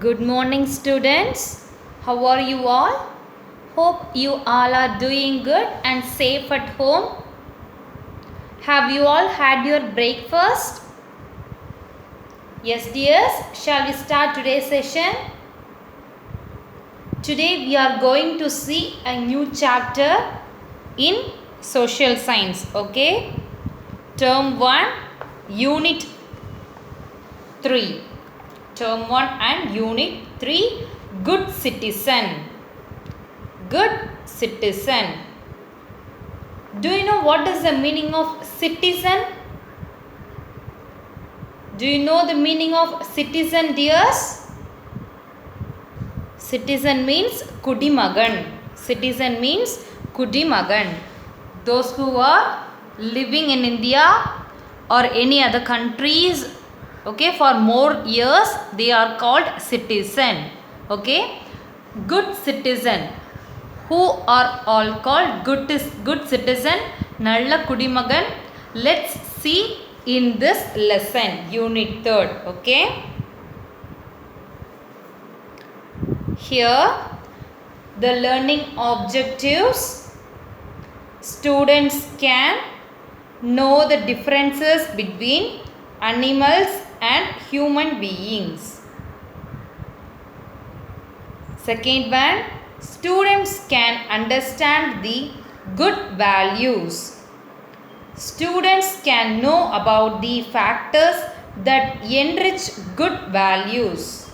Good morning, students. How are you all? Hope you all are doing good and safe at home. Have you all had your breakfast? Yes, dears. Shall we start today's session? Today we are going to see a new chapter in social science. Okay? Term 1, Unit 3. Term 1 and Unit 3, Good Citizen. Good citizen. Do you know what is the meaning of citizen? Do you know the meaning of citizen, dears? Citizen means Kudimagan. Citizen means Kudimagan. Those who are living in India or any other countries, okay, for more years, they are called citizen. Okay, good citizen. Who are all called good citizen? Nalla Kudimagan. Let's see in this lesson, Unit 3rd. Okay. Here, the learning objectives. Students can know the differences between animals and human beings. Second one, students can understand the good values. Students can know about the factors that enrich good values.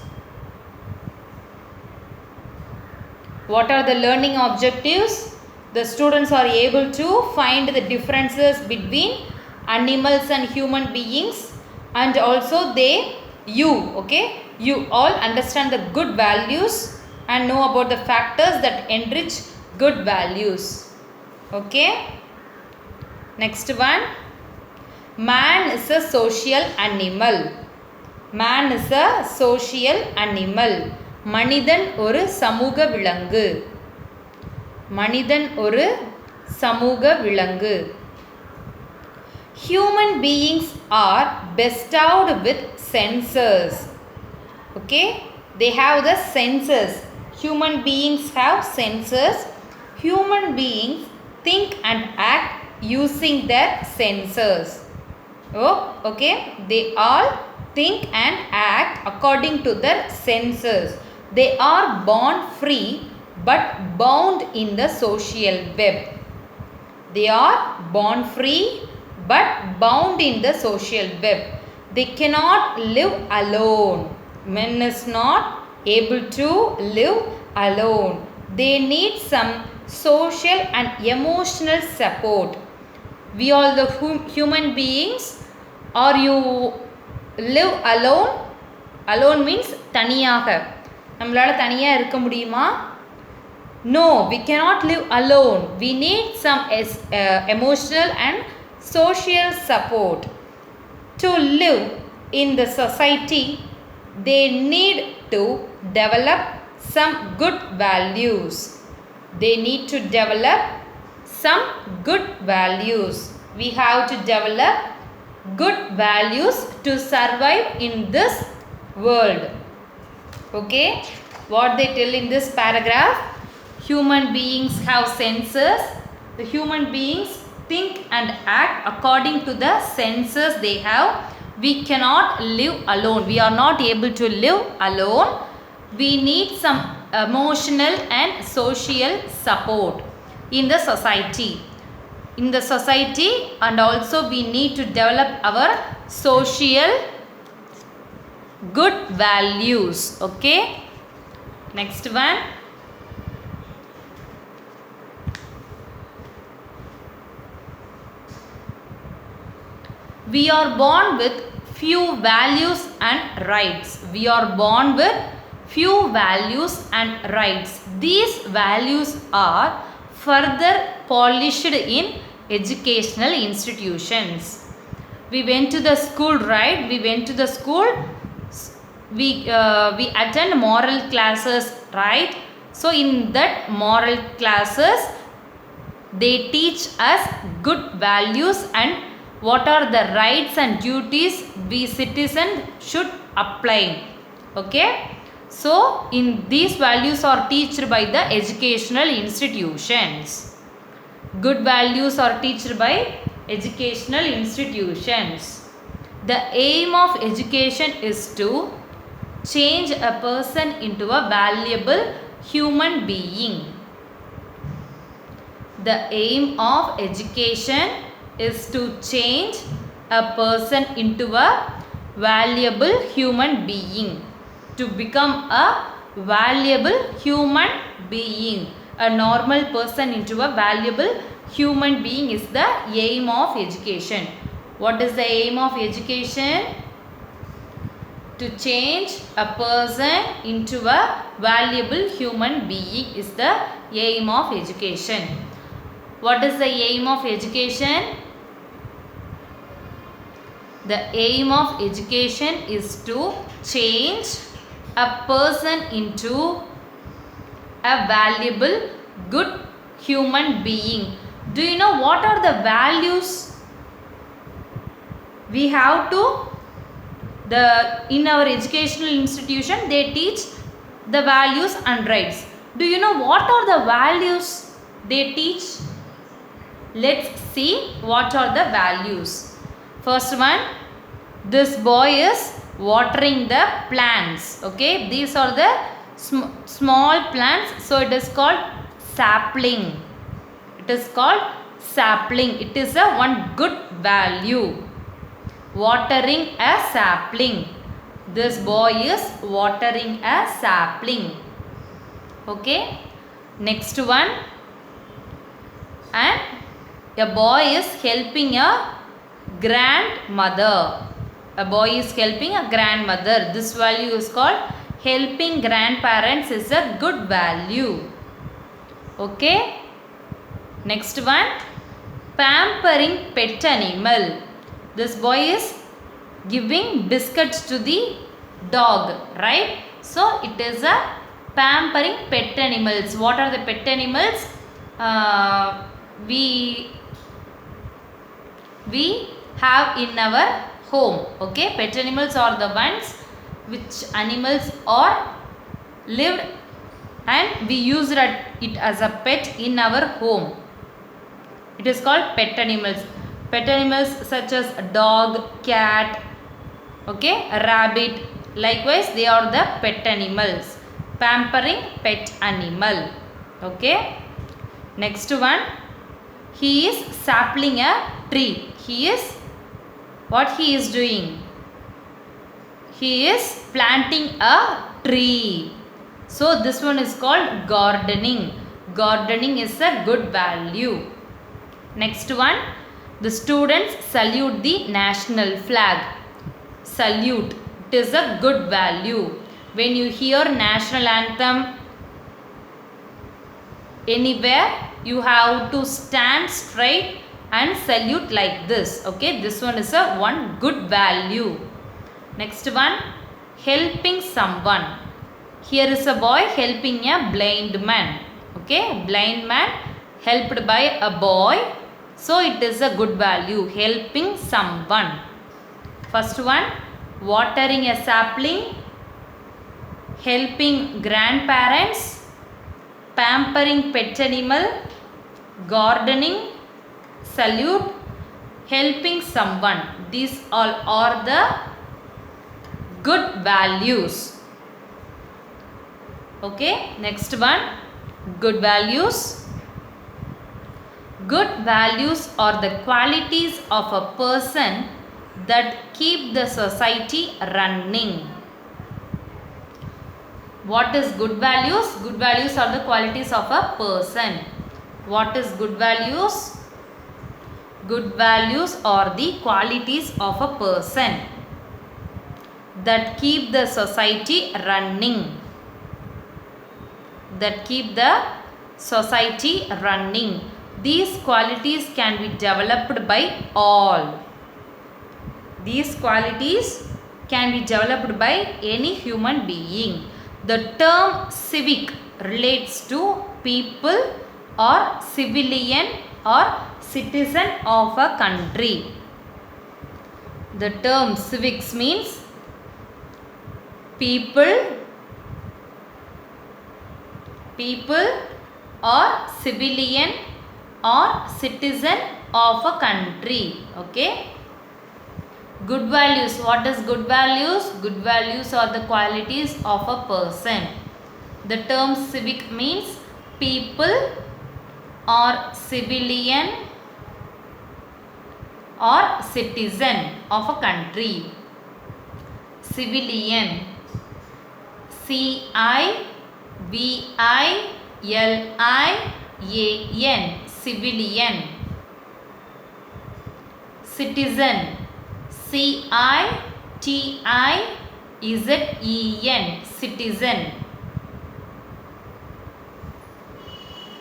What are the learning objectives? The students are able to find the differences between animals and human beings, and also you all understand the good values and know about the factors that enrich good values. Okay. Next one. Man is a social animal. Man is a social animal. மனிதன் ஒரு சமூக விலங்கு. மனிதன் ஒரு சமூக விலங்கு. Human beings are bestowed with senses. Okay, they have the senses. Human beings have senses. Human beings think and act using their senses. Oh, okay, they all think and act according to their senses. They are born free but bound in the social web. They are born free but bound in the social web. They cannot live alone. Man is not able to live alone. They need some social and emotional support. We all the human beings, or you live alone? Alone means தனியாக. நம்மளால தனியா இருக்க முடியுமா? No, we cannot live alone. We need some emotional and social support. To live in the society, they need to develop some good values. They need to develop some good values. We have to develop good values to survive in this world. Okay, what they tell in this paragraph? Human beings have senses. The human beings think and act according to the senses they have. We cannot live alone. We are not able to live alone. We need some emotional and social support in the society. In the society, and also we need to develop our social good values. Okay, next one. We are born with few values and rights. We are born with few values and rights. These values are further polished in educational institutions. We went to the school, right? We went to the school. We attend moral classes, right? So in that moral classes, they teach us good values and what are the rights and duties we citizens should apply. Okay, So, in these values are taught by the educational institutions. Good values are taught by educational institutions. The aim of education is to change a person into a valuable human being. The aim of education is to change a person into a valuable human being. To become a valuable human being. A normal person into a valuable human being is the aim of education. What is the aim of education? To change a person into a valuable human being is the aim of education. What is the aim of education? The aim of education is to change a person into a valuable, good human being. Do you know what are the values we have to? In our educational institution, they teach the values and rights. Do you know what are the values they teach? Let's see what are the values. First one, this boy is watering the plants. Okay, these are the small plants, so it is called sapling. It is called sapling. It is a one good value. Watering a sapling. This boy is watering a sapling. Okay, next one, and a boy is helping a grandmother. A boy is helping a grandmother. This value is called helping grandparents is a good value. Okay. Next one, pampering pet animal. This boy is giving biscuits to the dog, right? So it is a pampering pet animals. What are the pet animals? We have in our home. Okay, pet animals are the ones which animals are lived and we use it as a pet in our home. It is called pet animals. Pet animals such as a dog, cat, okay, a rabbit. Likewise, they are the pet animals. Pampering pet animal. Okay. Next one, he is sapling a tree. What he is doing? He is planting a tree. So this one is called gardening. Gardening is a good value. Next one, the students salute the national flag. Salute. It is a good value. When you hear national anthem anywhere, you have to stand straight and salute like this. Okay, this one is a one good value. Next one, helping someone. Here is a boy helping a blind man. Okay, blind man helped by a boy. So it is a good value, helping someone. First one, watering a sapling, helping grandparents, pampering pet animal, gardening, salute, helping someone. These all are the good values. Okay, next one, good values. Good values are the qualities of a person that keep the society running. What is good values? Good values are the qualities of a person. What is good values? Good values are the qualities of a person that keep the society running. That keep the society running. These qualities can be developed by all. These qualities can be developed by any human being. The term civic relates to people or civilian or citizen of a country. The term civics means people People or civilian or citizen of a country. Okay. Good values. What is good values? Good values are the qualities of a person. The term civic means people or civilian or citizen of a country. Civilian. CIVILIAN. Civilian. Citizen. CITIZEN. Citizen.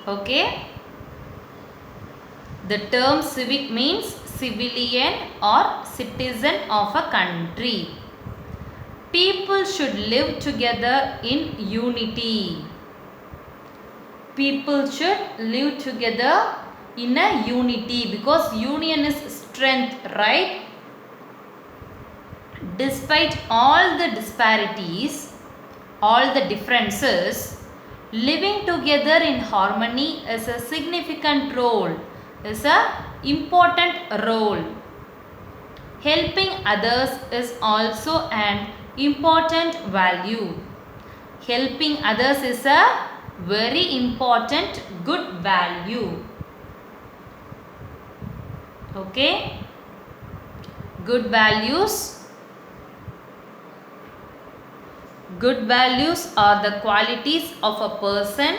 Okay. The term civic means civilian or citizen of a country. People should live together in unity. People should live together in a unity because union is strength, right? Despite all the disparities, all the differences, living together in harmony is a significant role, is a important role. Helping others is also an important value. Helping others is a very important good value. Okay. Good values. Good values are the qualities of a person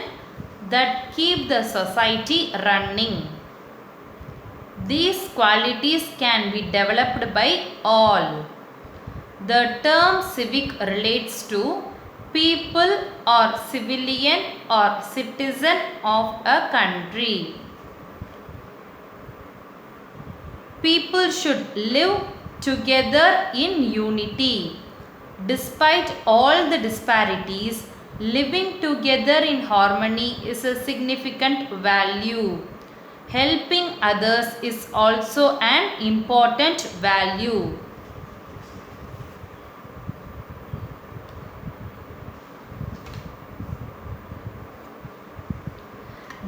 that keep the society running. These qualities can be developed by all. The term civic relates to people or civilian or citizen of a country. People should live together in unity. Despite all the disparities, living together in harmony is a significant value. Helping others is also an important value.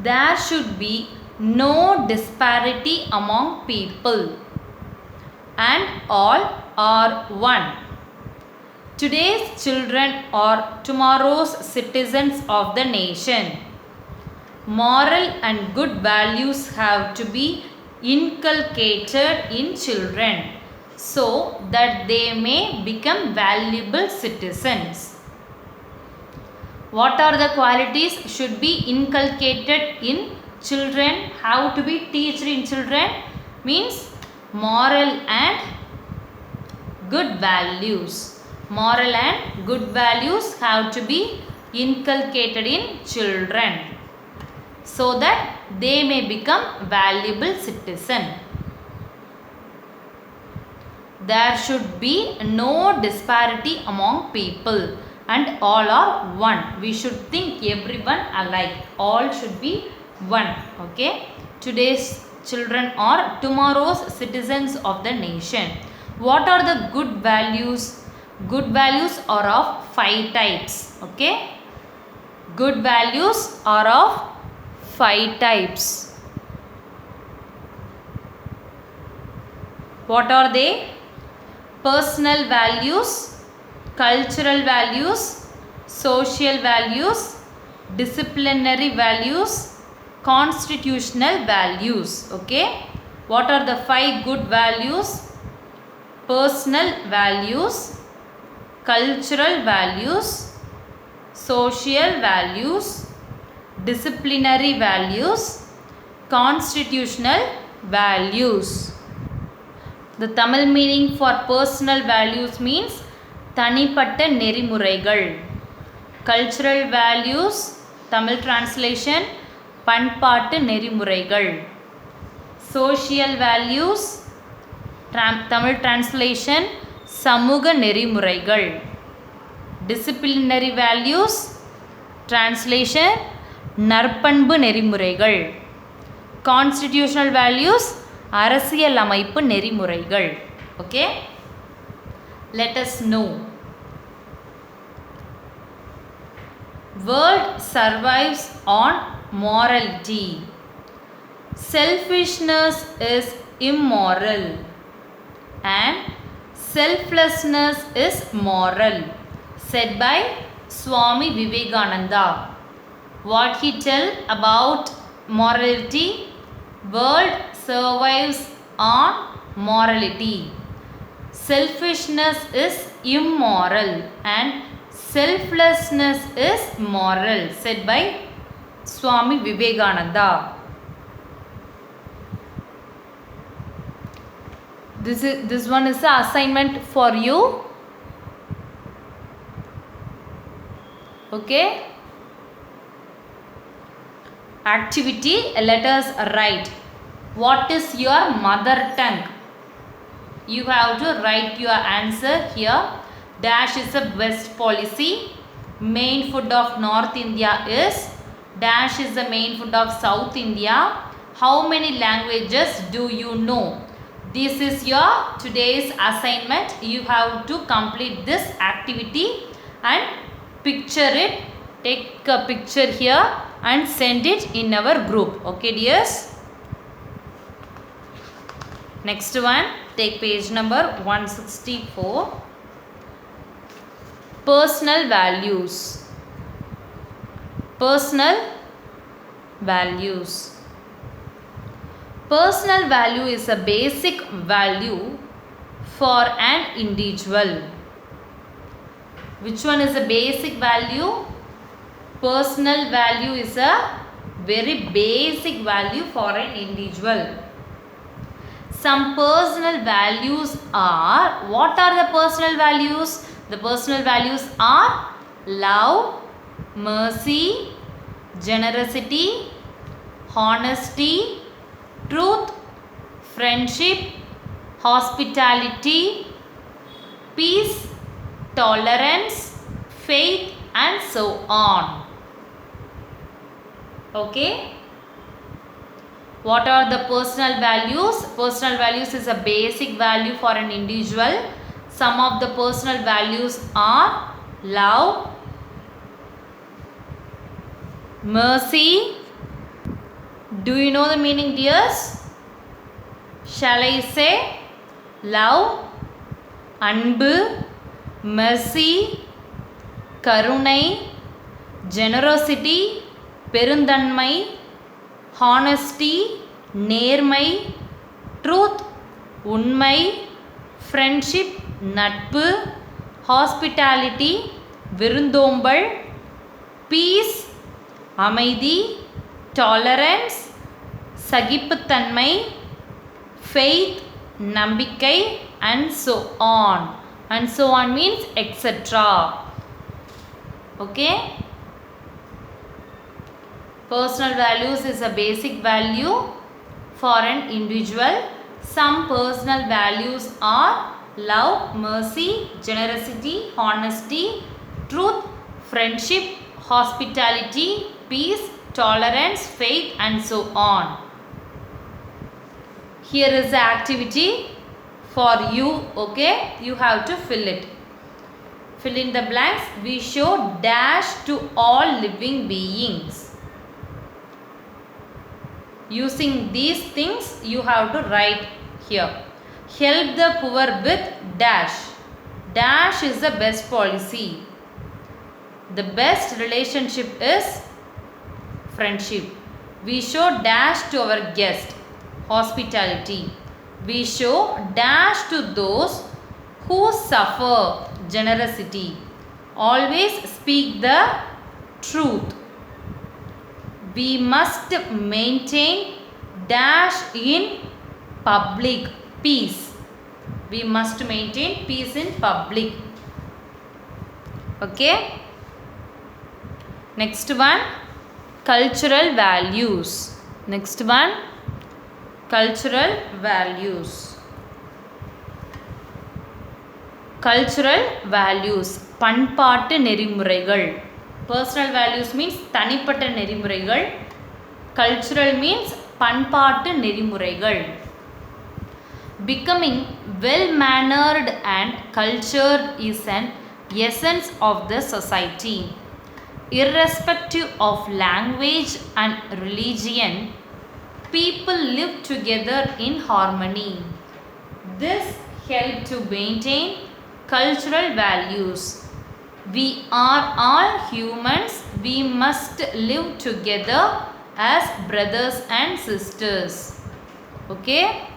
There should be no disparity among people, and all are one. Today's children are tomorrow's citizens of the nation. Moral and good values have to be inculcated in children so that they may become valuable citizens. What are the qualities should be inculcated in children? How to be taught in children? Means moral and good values. Moral and good values have to be inculcated in children so that they may become valuable citizen. There should be no disparity among people and all are one. We should think everyone alike. All should be one. Okay. Today's children are tomorrow's citizens of the nation. What are the good values? Good values are of 5 types. Okay. Good values are of 5 types. What are they? Personal values, cultural values, social values, disciplinary values, constitutional values. Okay. What are the 5 good values? Personal values, cultural values, social values, disciplinary values, constitutional values. The Tamil meaning for personal values means தனிப்பட்ட நெறிமுறைகள். Cultural values, Tamil translation பண்பாட்டு நெறிமுறைகள். Social values, Tamil translation சமூக நெறிமுறைகள். Disciplinary values, translation நற்பண்பு நெறிமுறைகள். Constitutional values அரசியலமைப்பு நெறிமுறைகள். Okay. Let us know World survives on morality. Selfishness is immoral and selflessness is moral, said by Swami Vivekananda. What he tell about morality? World survives on morality. Selfishness is immoral and selflessness is moral, said by Swami Vivekananda. This one is the assignment for you. Okay. Activity, let us write. What is your mother tongue? You have to write your answer here. Dash is the best policy. Main food of North India is. Dash is the main food of South India. How many languages do you know? This is your today's assignment. You have to complete this activity and picture it. Take a picture here and send it in our group. Okay, dears? Next one, take page number 164. Personal values. Personal values. Personal value is a basic value for an individual. Which one is a basic value? Personal value is a very basic value for an individual. Some personal values are, what are the personal values? The personal values are love, mercy, generosity, honesty, truth, friendship, hospitality, peace, tolerance, faith, and so on. Okay. What are the personal values? Personal values is a basic value for an individual. Some of the personal values are love, mercy. Do you know the meaning, dears? Shall I say? Love, anbu, mercy, karunai, generosity, perundanmai, honesty, நேர்மை, truth, உண்மை, friendship, நட்பு, hospitality, விருந்தோம்பல், peace, அமைதி, tolerance, சகிப்புத்தன்மை, faith, நம்பிக்கை, and so on. And so on means etc. Okay. Personal values is a basic value for an individual. Some personal values are love, mercy, generosity, honesty, truth, friendship, hospitality, peace, tolerance, faith, and so on. Here is the activity for you. Okay, you have to fill it. Fill in the blanks. We show dash to all living beings. Using these things, you have to write here. Help the poor with dash. Dash is the best policy. The best relationship is friendship. We show dash to our guest. Hospitality. We show dash to those who suffer. Generosity. Always speak the truth. We must maintain dash in public. Peace. We must maintain peace in public. Okay. Next one, cultural values. Next one, cultural values. Cultural values. பண்பாட்டு நெறிமுறைகள். Personal values means தனிப்பட்ட நெறிமுறைகள். Cultural means பண்பாட்டு நெறிமுறைகள். Becoming well-mannered and cultured is an essence of the society. Irrespective of language and religion, people live together in harmony. This helps to maintain cultural values. We are all humans. We must live together as brothers and sisters. Okay?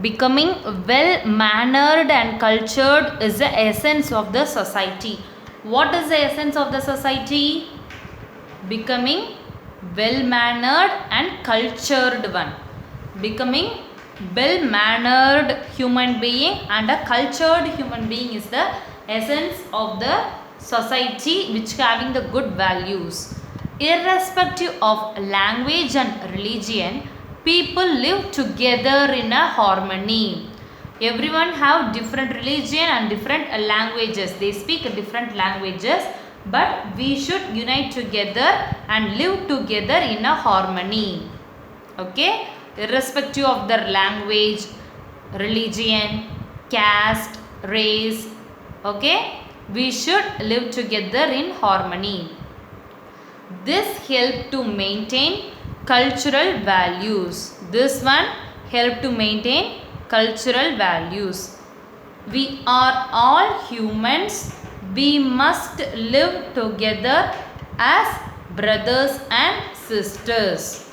Becoming well mannered and cultured is the essence of the society. What is the essence of the society? Becoming well mannered and cultured one. Becoming well mannered human being and a cultured human being is the essence of the society which having the good values. Irrespective of language and religion, people live together in a harmony. Everyone have different religion and different languages. They speak different languages, but we should unite together and live together in a harmony. Okay? Irrespective of their language, religion, caste, race. Okay? We should live together in harmony. This help to maintain cultural values. This one help to maintain cultural values. We are all humans. We must live together as brothers and sisters.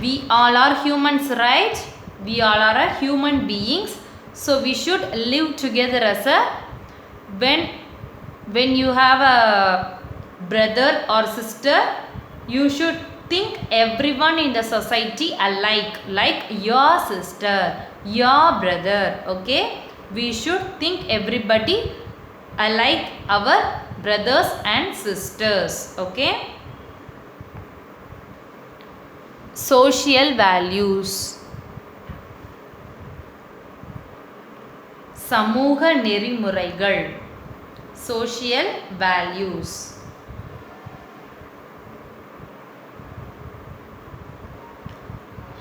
We all are humans, right? We all are human beings. So we should live together as a when you have a brother or sister, you should think everyone in the society alike, like your sister, your brother. Okay? We should think everybody alike our brothers and sisters. Okay? Social values. சமூக நெறிமுறைகள். Social values.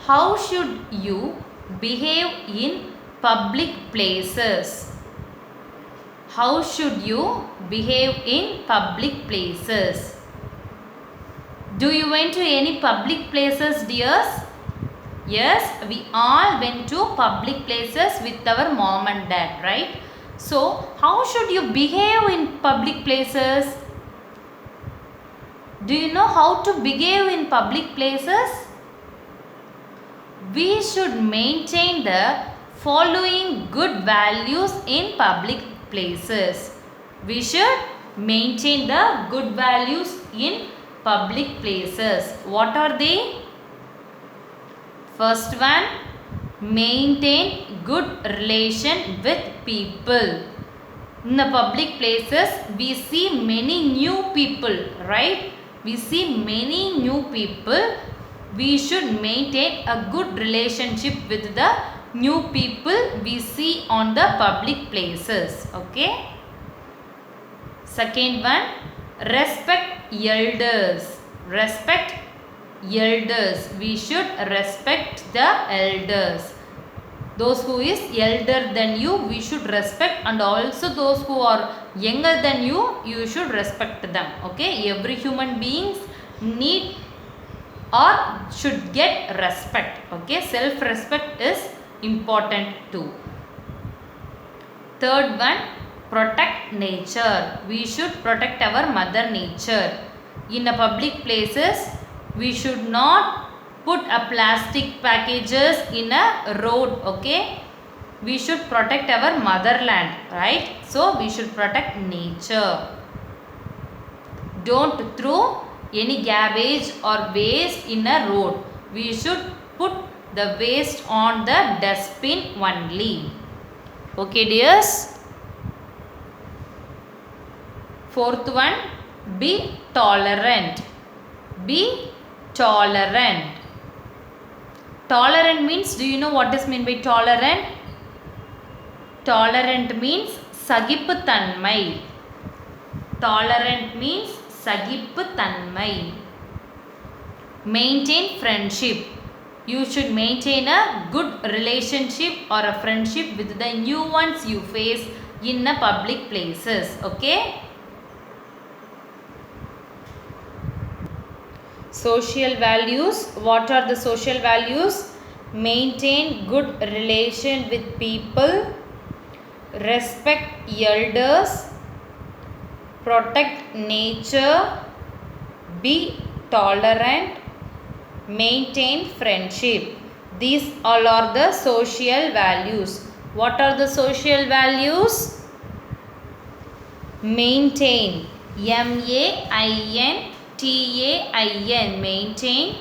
How should you behave in public places? How should you behave in public places? Do you went to any public places, dears? Yes, we all went to public places with our mom and dad, right? So, how should you behave in public places? Do you know how to behave in public places? We should maintain the following good values in public places. We should maintain the good values in public places. What are they? First one, maintain good relation with people. In the public places, we see many new people, right? We see many new people. We should maintain a good relationship with the new people we see on the public places. Okay? Second one, respect elders. Respect elders. We should respect the elders. Those who is elder than you, we should respect, and also those who are younger than you, you should respect them. Okay? Every human beings need or should get respect. Okay? Self-respect is important too. Third one, protect nature. We should protect our mother nature. In a public places, we should not put a plastic packages in a road. Okay? We should protect our motherland, right? So we should protect nature. Don't throw any garbage or waste in a road. We should put the waste on the dustbin only. Okay, dears? Fourth one, be tolerant. Be tolerant. Tolerant means, do you know what is meant by tolerant? Tolerant means சகிப்புத்தன்மை. Tolerant means சகிப்புத்தன்மை. Maintain friendship. You should maintain a good relationship or a friendship with the new ones you face in a public places. Okay. Social values. What are the social values? Maintain good relation with people, respect elders, protect nature, be tolerant, maintain friendship. These all are the social values. What are the social values? Maintain, M-A-I-N-T-A-I-N, maintain.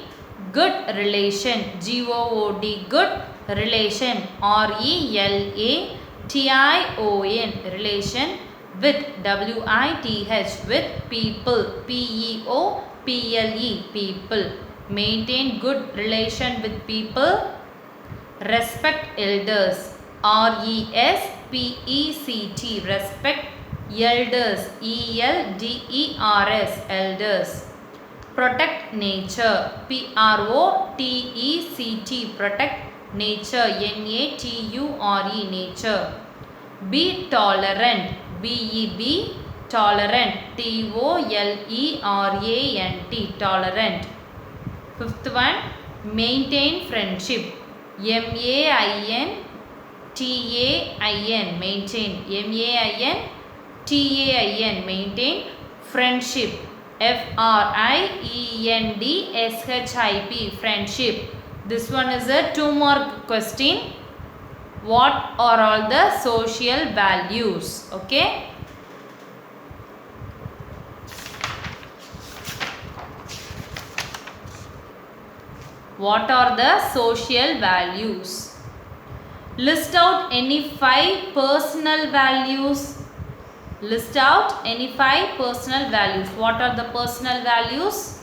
Good relation, G-O-O-D, good relation, R-E-L-A-T-I-O-N, relation. With, W-I-T-H, with people, P-E-O-P-L-E, people. Maintain good relation with people. Respect elders, R-E-S-P-E-C-T, respect elders, E-L-D-E-R-S, elders. Protect nature, P-R-O-T-E-C-T, protect nature, N-A-T-U-R-E, nature. Be tolerant, B-E-B, tolerant, T-O-L-E-R-A-N-T, tolerant. Fifth one, maintain friendship, M-A-I-N-T-A-I-N, maintain, M-A-I-N-T-A-I-N, maintain friendship, F-R-I-E-N-D-S-H-I-P, friendship. This one is a 2-mark question. What are all the social values? Okay. What are the social values? List out any 5 personal values. List out any 5 personal values. What are the personal values?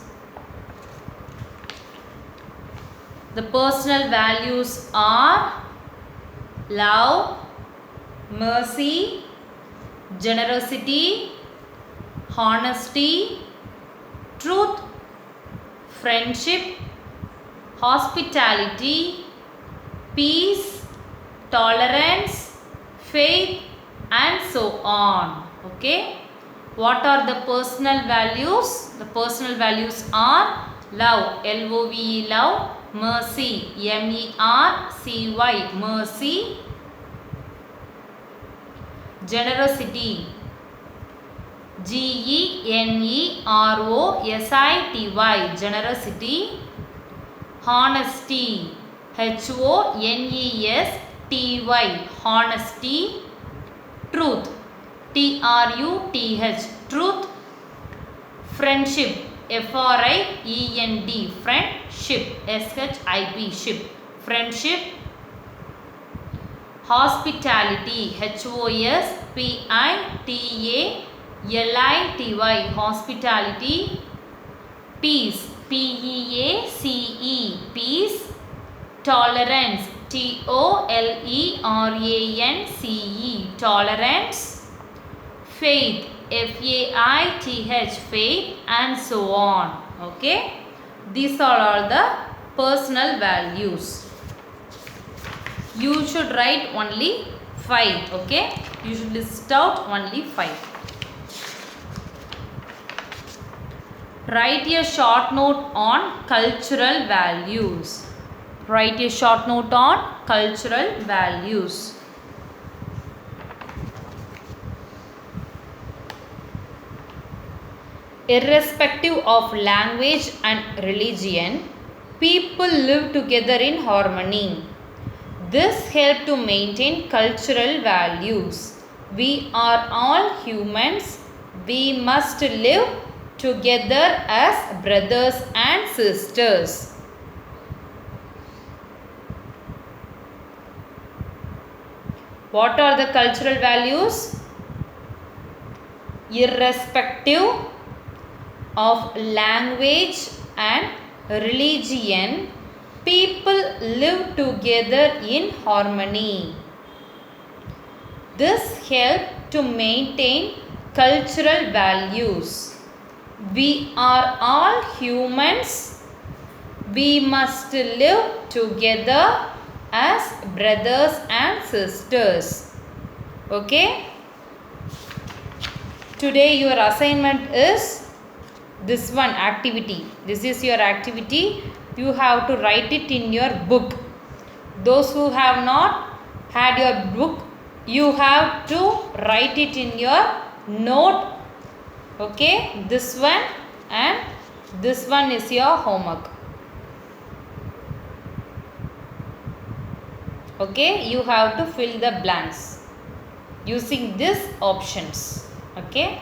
The personal values are love, mercy, generosity, honesty, truth, friendship, hospitality, peace, tolerance, faith, and so on. Okay. What are the personal values? The personal values are love, L-O-V-E, love, mercy, M-E-R-C-Y, mercy, generosity, G-E-N-E-R-O-S-I-T-Y, generosity, honesty, H-O-N-E-S-T-Y, honesty, truth, T-R-U-T-H, truth, friendship, F-R-I-E-N-D, friendship, S-H-I-P, ship, friendship, hospitality, H-O-S-P-I-T-A-L-I-T-Y, hospitality, peace, P-E-A-C-E, peace, tolerance, T-O-L-E-R-A-N-C-E, tolerance, faith, F-A-I-T-H, faith, and so on. Okay. These are all the personal values. You should write only 5. Okay. You should list out only 5. Write a short note on cultural values. Write a short note on cultural values. Irrespective of language and religion, people live together in harmony. This helps to maintain cultural values. We are all humans. We must live together as brothers and sisters. What are the cultural values? Irrespective of language and religion, people live together in harmony. This helps to maintain cultural values. We are all humans. We must live together as brothers and sisters. Okay. today your assignment is this one activity. This is your activity. You have to write it in your book. Those who have not had your book, you have to write it in your note. Okay, this one and this one is your homework. Okay, you have to fill the blanks using these options. Okay,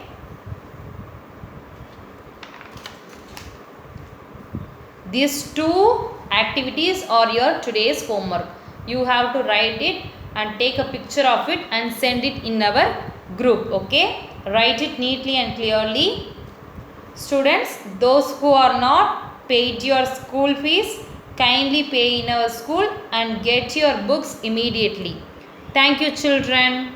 these two activities are your today's homework. You have to write it and take a picture of it and send it in our group. Okay, write it neatly and clearly. Students, those who are not paid your school fees, kindly pay in our school and get your books immediately. Thank you, children.